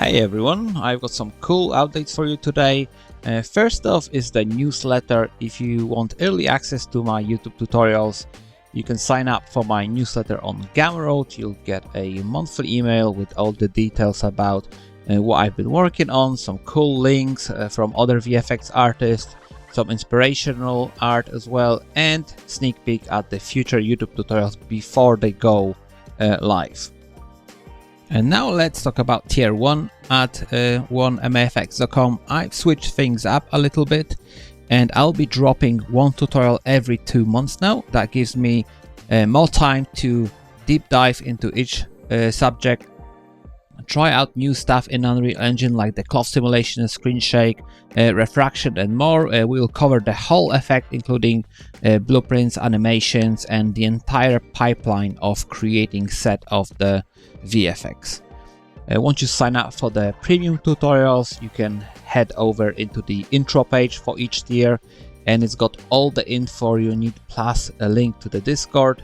Hey everyone, I've got some cool updates for you today. First off is the newsletter. If you want early access to my YouTube tutorials, you can sign up for my newsletter on Gumroad. You'll get a monthly email with all the details about what I've been working on, some cool links from other VFX artists, some inspirational art as well, and sneak peek at the future YouTube tutorials before they go live. And now let's talk about tier 1 at 1mafx.com. I've switched things up a little bit and I'll be dropping one tutorial every 2 months now. That gives me more time to deep dive into each subject, try out new stuff in Unreal Engine like the cloth simulation, screen shake, refraction and more. We'll cover the whole effect, including blueprints, animations, and the entire pipeline of creating set of the VFX. Once you sign up for the premium tutorials, you can head over into the intro page for each tier, and it's got all the info you need plus a link to the Discord.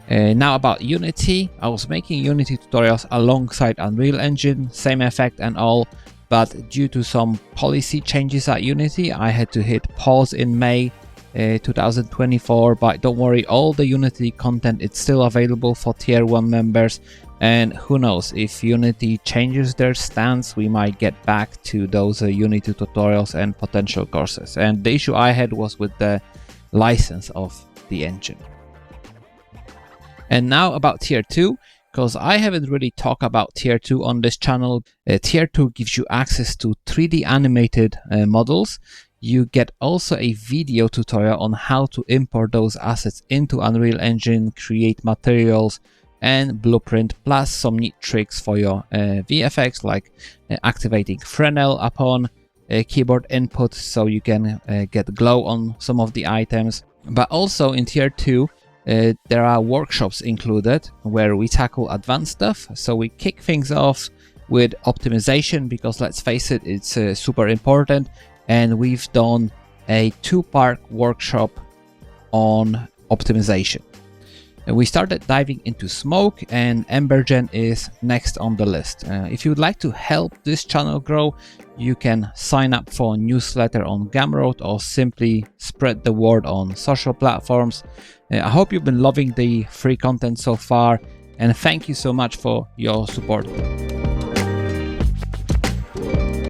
Now about Unity. I was making Unity tutorials alongside Unreal Engine, same effect and all, but due to some policy changes at Unity, I had to hit pause in May 2024, but don't worry, all the Unity content is still available for tier 1 members, and who knows, if Unity changes their stance, we might get back to those Unity tutorials and potential courses. And the issue I had was with the license of the engine. And now about tier 2, because I haven't really talked about tier 2 on this channel. Tier 2 gives you access to 3D animated models. You get also a video tutorial on how to import those assets into Unreal Engine, create materials and blueprint, plus some neat tricks for your VFX, like activating Fresnel upon keyboard input so you can get glow on some of the items. But also in tier 2, there are workshops included where we tackle advanced stuff. So we kick things off with optimization, because let's face it, it's super important. And we've done a 2-part workshop on optimization. And we started diving into smoke, and Embergen is next on the list. If you would like to help this channel grow, you can sign up for a newsletter on Gumroad or simply spread the word on social platforms. I hope you've been loving the free content so far, and thank you so much for your support.